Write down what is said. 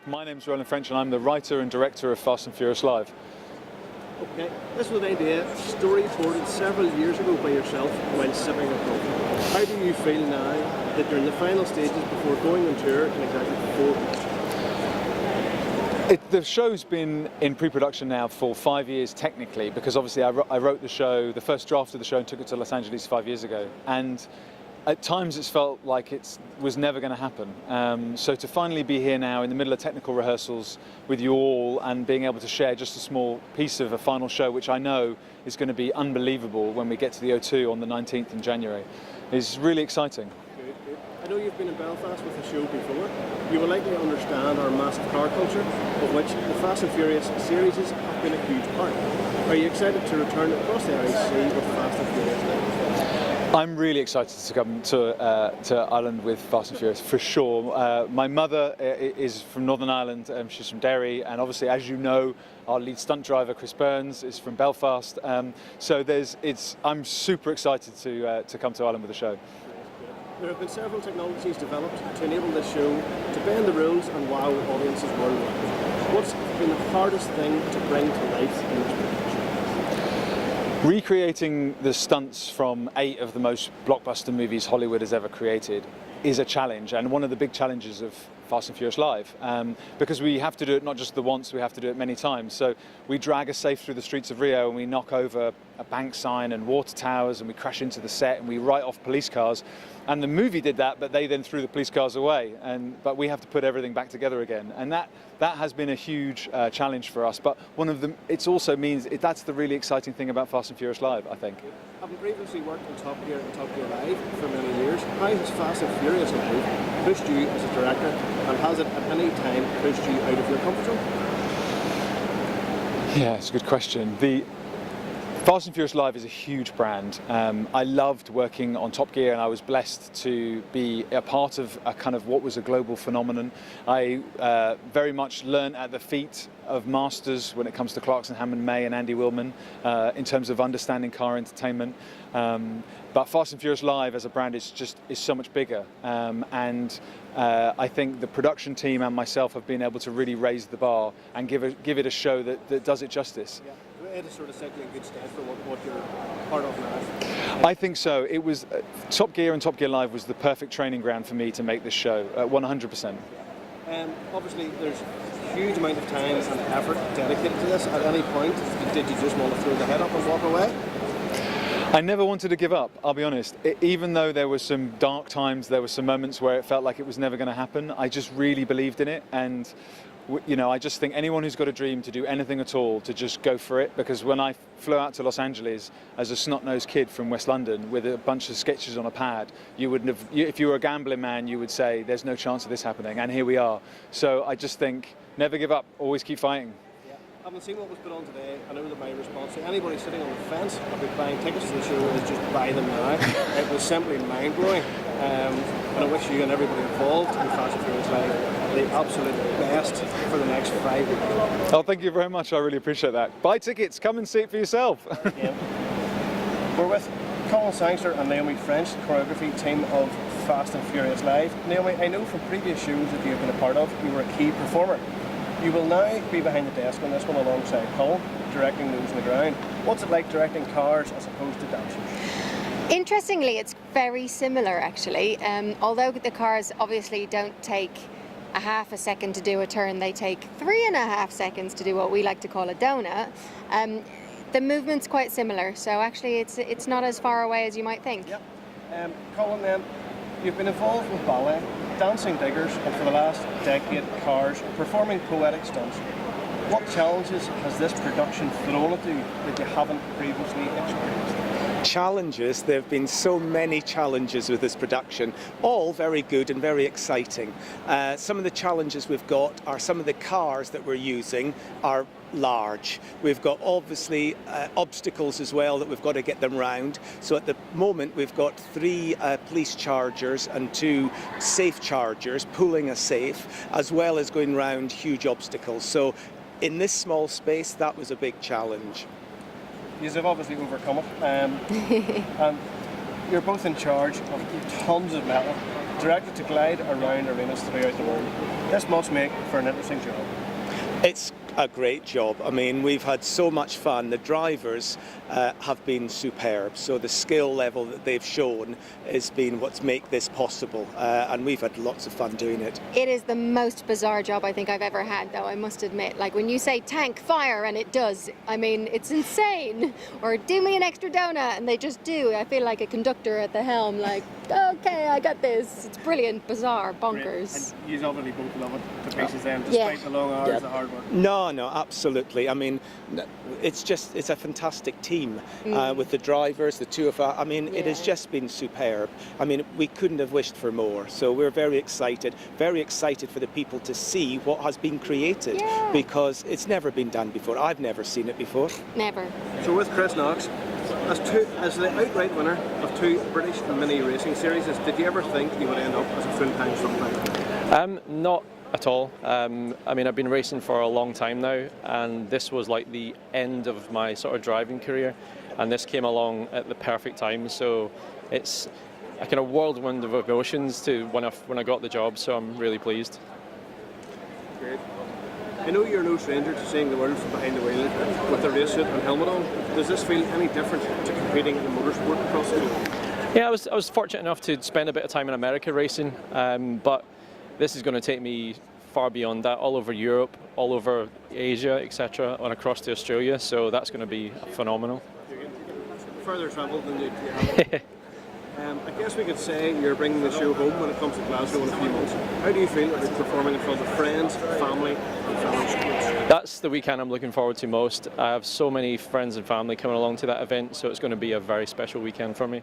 My name's Roland French and I'm the writer and director of Fast and Furious Live. Okay, this was an idea storyboarded several years ago by yourself while sipping a coffee. How do you feel now that you're in the final stages before going on tour in exactly 4 weeks? The show's been in pre-production now for 5 years technically, because obviously I wrote the show, the first draft of the show, and took it to Los Angeles 5 years ago. And at times it's felt like it was never going to happen. So to finally be here now in the middle of technical rehearsals with you all and being able to share just a small piece of a final show, which I know is going to be unbelievable when we get to the O2 on the 19th in January, is really exciting. Good, good. I know you've been in Belfast with the show before. You will likely understand our massive car culture, of which the Fast and Furious series have been a huge part. Are you excited to return across the IC with Fast and Furious now? I'm really excited to come to Ireland with Fast and Furious, for sure. My mother is from Northern Ireland, she's from Derry, and obviously, as you know, our lead stunt driver, Chris Burns, is from Belfast. So I'm super excited to come to Ireland with the show. There have been several technologies developed to enable this show to bend the rules and wow audiences worldwide. What's been the hardest thing to bring to life in this production? Recreating the stunts from 8 of the most blockbuster movies Hollywood has ever created is a challenge, and one of the big challenges of Fast and Furious Live, because we have to do it not just the once, we have to do it many times. So we drag a safe through the streets of Rio and we knock over a bank sign and water towers and we crash into the set and we write off police cars. And the movie did that, but they then threw the police cars away. But we have to put everything back together again. And that has been a huge challenge for us. But it also means that's the really exciting thing about Fast and Furious Live, I think. Having previously worked on Top Gear and Top Gear Live for many years, how has Fast and Furious Live pushed you as a director, and has it at any time pushed you out of your comfort zone? Yeah, it's a good question. The Fast and Furious Live is a huge brand. I loved working on Top Gear, and I was blessed to be a part of a kind of what was a global phenomenon. I very much learned at the feet of masters when it comes to Clarkson, Hammond, May and Andy Willman in terms of understanding car entertainment. But Fast and Furious Live as a brand is so much bigger, and I think the production team and myself have been able to really raise the bar and give it a show that does it justice. Yeah. It has sort of set you in good stead for what you're part of now. I think so. It was Top Gear and Top Gear Live was the perfect training ground for me to make this show, 100%. Obviously, there's a huge amount of time and effort dedicated to this. At any point, did you just want to throw the head up and walk away? I never wanted to give up, I'll be honest. Even though there were some dark times, there were some moments where it felt like it was never going to happen, I just really believed in it. And I just think anyone who's got a dream to do anything at all, to just go for it. Because when I flew out to Los Angeles as a snot-nosed kid from West London with a bunch of sketches on a pad, you wouldn't have, if you were a gambling man, you would say, there's no chance of this happening. And here we are. So I just think, never give up, always keep fighting. I haven't seen what was put on today. I know that my response to anybody sitting on the fence about buying tickets to the show is just buy them now. It was simply mind-blowing. And I wish you and everybody involved in Fast and Furious Live the absolute best for the next 5 weeks. Oh, thank you very much. I really appreciate that. Buy tickets. Come and see it for yourself. Yeah. We're with Colin Sangster and Naomi French, the choreography team of Fast and Furious Live. Naomi, I know from previous shows that you've been a part of, you were a key performer. You will now be behind the desk on this one alongside Colin, directing Nose on the Ground. What's it like directing cars as opposed to dancers? Interestingly, it's very similar actually. Although the cars obviously don't take a half a second to do a turn, they take 3.5 seconds to do what we like to call a donut. The movement's quite similar, so actually it's not as far away as you might think. Yep. Colin, then, you've been involved with ballet, dancing diggers, and for the last decade, cars, performing poetic stunts. What challenges has this production thrown at you that you haven't previously experienced? Challenges, there have been so many challenges with this production, all very good and very exciting. Some of the challenges we've got are some of the cars that we're using are large. We've got obviously obstacles as well that we've got to get them round. So at the moment we've got 3 police chargers and 2 safe chargers pulling a safe, as well as going round huge obstacles. So in this small space, that was a big challenge. You have obviously overcome it. And you're both in charge of tons of metal directed to glide around arenas throughout the world. This must make for an interesting job. It's a great job. I mean, we've had so much fun. The drivers have been superb. So the skill level that they've shown has been what's make this possible. And we've had lots of fun doing it. It is the most bizarre job I think I've ever had, though, I must admit. Like when you say tank, fire, and it does. I mean, it's insane. Or do me an extra donut, and they just do. I feel like a conductor at the helm, like, okay, I got this. It's brilliant, bizarre, bonkers. And you obviously both love it to pieces then, despite the long hours, the hard work. No, absolutely. I mean, it's a fantastic team with the drivers, the two of us. I mean, it has just been superb. I mean, we couldn't have wished for more. So we're very excited for the people to see what has been created because it's never been done before. I've never seen it before. Never. So with Chris Knox, as the outright winner of 2 British mini racing series, did you ever think you would end up as a full-time something? Not at all. I mean, I've been racing for a long time now, and this was like the end of my sort of driving career, and this came along at the perfect time. So it's a kind of whirlwind of emotions to when I got the job. So I'm really pleased. Great. I know you're no stranger to seeing the world from behind the wheel with the race suit and helmet on. Does this feel any different to competing in motorsport across the globe? Yeah, I was fortunate enough to spend a bit of time in America racing, but this is going to take me far beyond that, all over Europe, all over Asia, etc., and across to Australia. So that's going to be phenomenal. Further travel than you have. I guess we could say you're bringing the show home when it comes to Glasgow in a few months. How do you feel about performing in front of friends, family, and fellow students? That's the weekend I'm looking forward to most. I have so many friends and family coming along to that event, so it's going to be a very special weekend for me.